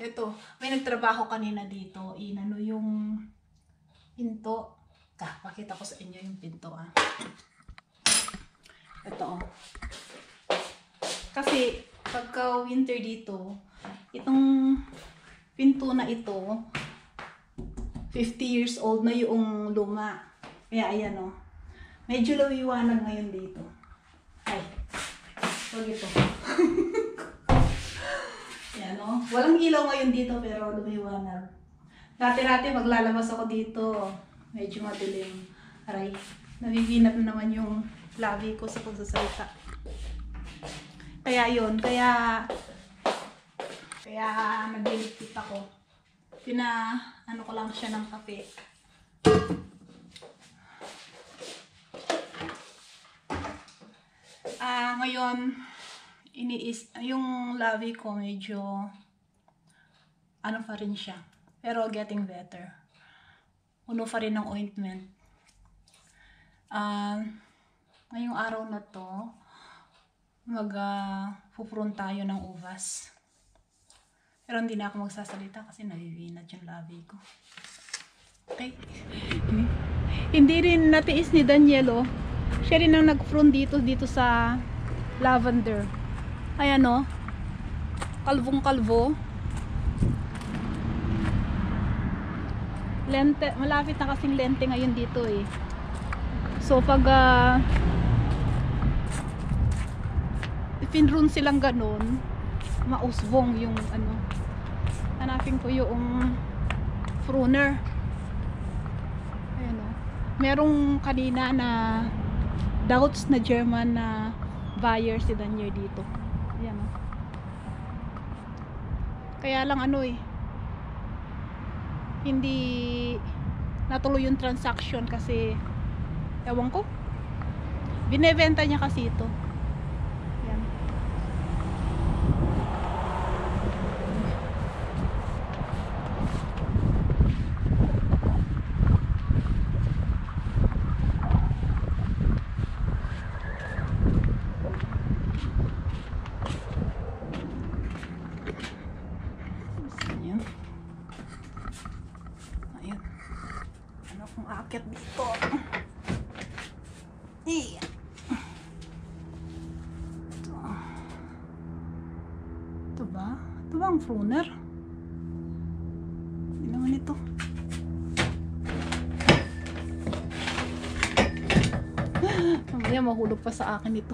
Ito, may nagtrabaho kanina dito. Inano yung pinto. Pakita ko sa inyo yung pinto Ito Kasi pagka winter dito, itong pinto na ito, 50 years old na yung luma. Kaya ayan medyo lawiwanag ngayon dito. Ay, wag ito. Ayan walang ilaw ngayon dito pero lumiwanag. Dati-dati maglalabas ako dito, medyo madilim. Aray, nabiginap na naman yung labi ko sa pagsasalita. Kaya yun, kaya nagliligpit ako. Ano ko lang siya ng kape. Ngayon, yung labi ko medyo pa rin siya. Pero getting better. Uno pa rin ng ointment. Ngayong araw na to, puprun tayo ng uvas. Pero hindi na ako magsasalita kasi nabivinat yung labi ko. Okay. Hindi rin natiis ni Daniel siya rin ang nag-prune dito sa lavender. Ayan kalvong-kalvo. Lente, malapit na kasing lente ngayon dito So pag pinrune silang ganun, mausbong yung hanapin ko yung pruner. Ayan merong kanina na doubts na German na buyer si Daniel dito. Ayan kaya lang hindi natuloy yung transaction kasi ewan ko, binebenta niya kasi ito. Yan. Ayun. Ano kung aakyat dito? Ito ba? Ito ba ang pruner? Hindi naman ito. Mamaya mahulog pa sa akin ito.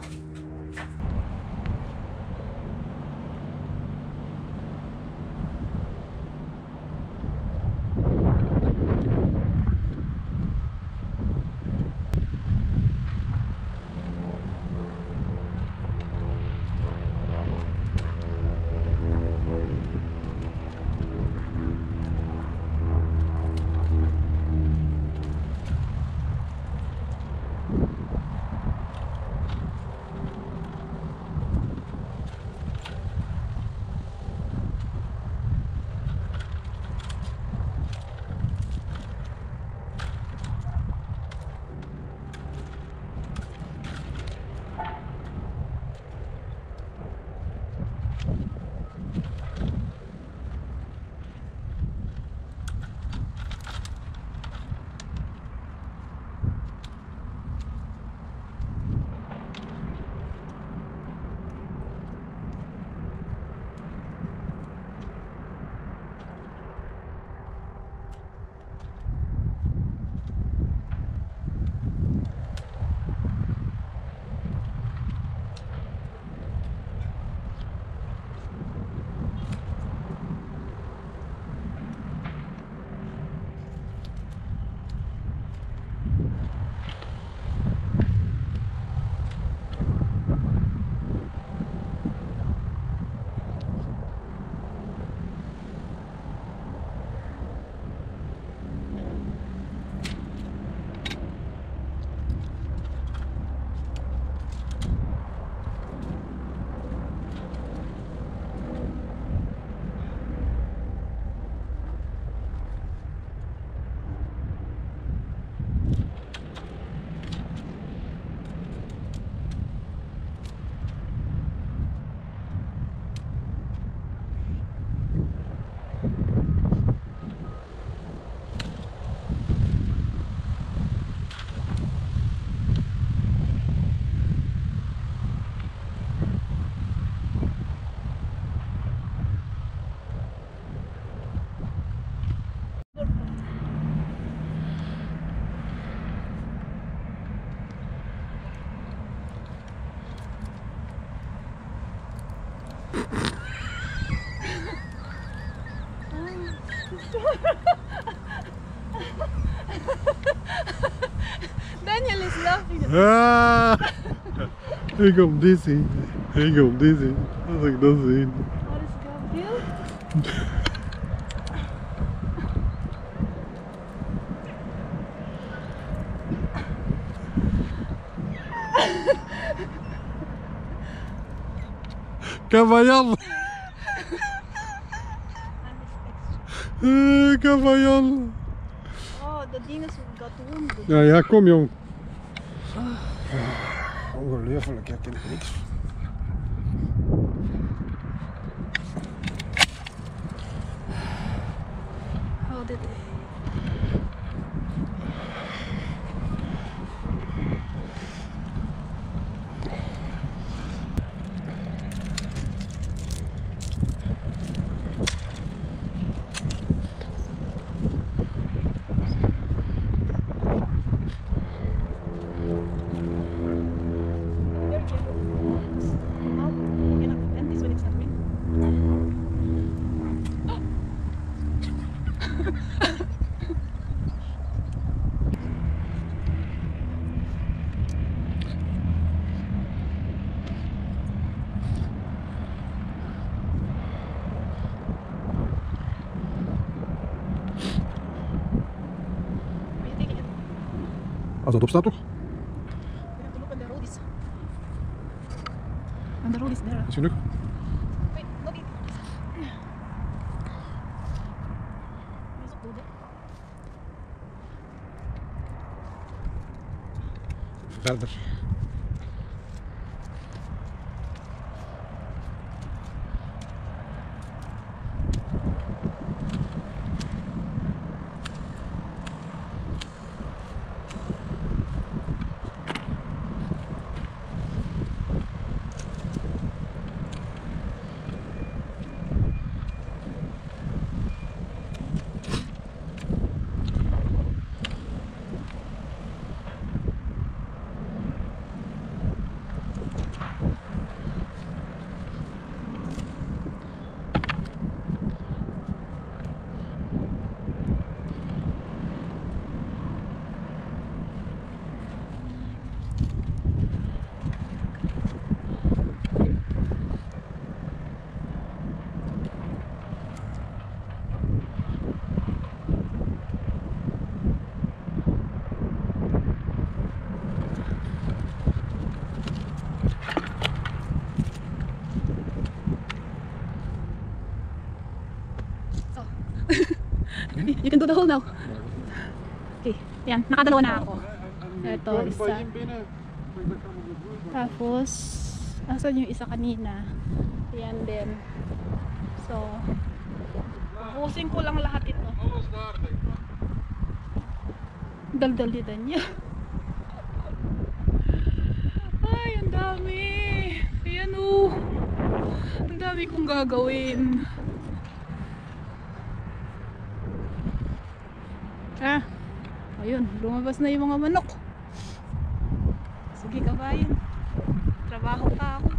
Daniel is laughing. Ah! Ik kom dizzy. Ik kom dizzy. Als ik dat zie. What is Gabriel? Kabayan! Kabayan! Oh, the dinosaur got wounded. Ja, ja, kom jong. Ongelooflijk, ik ken niks. How did they? Als dat opstaat toch? We have to look on the road is. On the road is there. Is genoeg? Wait, look it. Is it good? Verder. You can do the hole now. Okay, yan. Nakadalawa na ako. Ito, isa. Tapos, asan yung isa kanina? Yan din. So, busin ko lang lahat ito. Daldal ni Danya. Ay, ang dami. Ayan o. Ang dami kong gagawin. Ah, ayun, lumabas na yung mga manok. Sige kabayan, trabaho pa ako.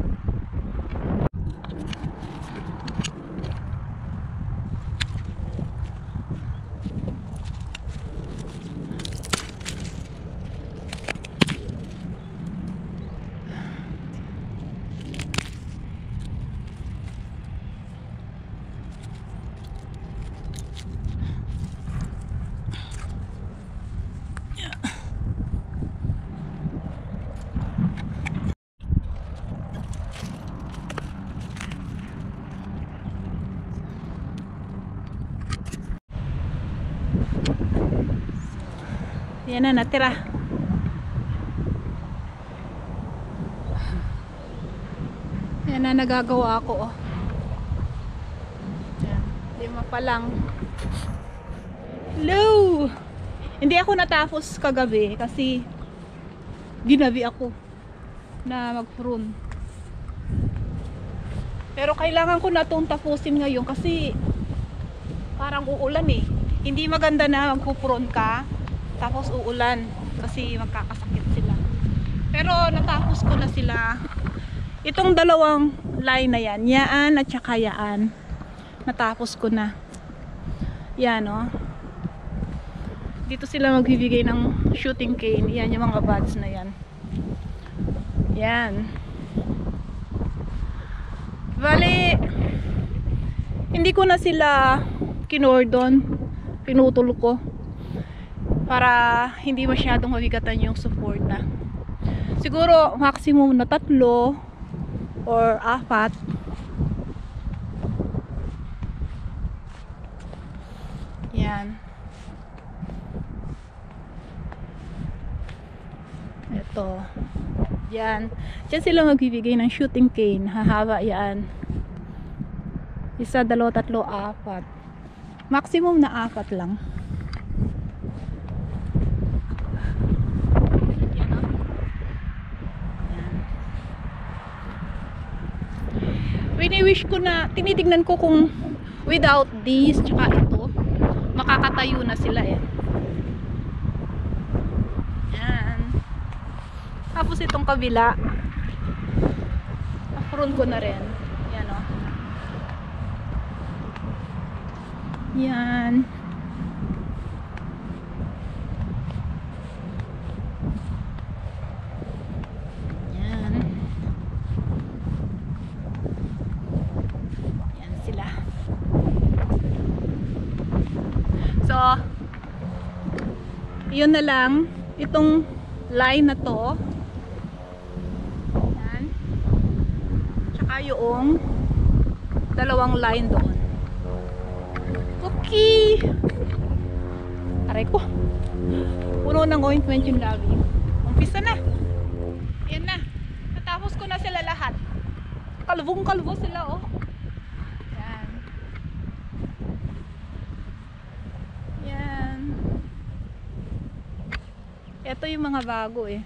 Yan na, natira. Yan na, nagagawa ko. Yan, 5 pa lang. Hello! Hindi ako natapos kagabi kasi ginabi ako na mag-prune. Pero kailangan ko na itong tapusin ngayon kasi parang uulan eh. Hindi maganda na magpuprune ka tapos uulan kasi magkakasakit sila. Pero natapos ko na sila. Itong dalawang line na yan, yaan at saka yaan, natapos ko na. Yan, oh. Dito sila magbibigay ng shooting cane. Yan, yung mga buds na yan. Yan. Bali, hindi ko na sila kinordon. Pinutol ko. Para hindi masyadong mabigatan yung suporta. Siguro, maximum na 3 or 4. Yan. Ito. Yan. Diyan sila magbibigay ng shooting cane. Hahaba yan. 1, 2, 3, 4. Maximum na 4 lang. Yan, oh. Yan. Wini-wish ko na, tinitignan ko kung without this, tsaka ito, makakatayo na sila eh. Yan. Tapos itong kabila, apron ko na rin. Yan, oh. Yan. Yan. Yan sila. So, yun na lang. Itong line na to. Yan. Tsaka yung 2 line doon. Okay. Aray ko. Puno ng ointment yung labi. Umpisa na. Yan na. Natapos ko na sila lahat. Kalbong-kalbo sila, oh. Yan. Yan. Ito yung mga bago eh.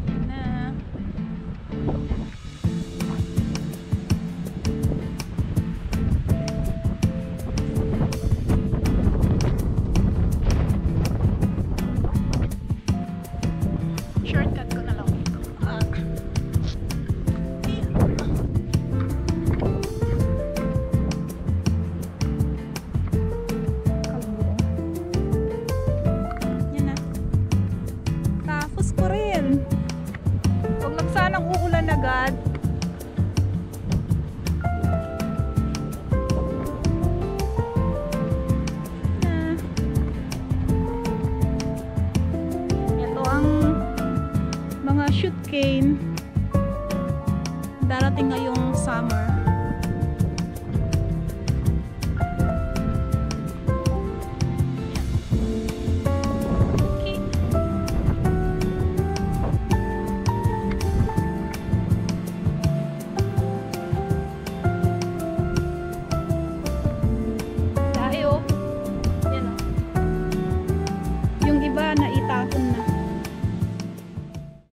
Yan na. Shortcut ko na lang ito. Yan na. Tapos ko rin. Huwag lang sanang uulan agad. Ito ang mga shoot cane. Darating ngayong summer. Okay. Dahil, yan, oh. Yung iba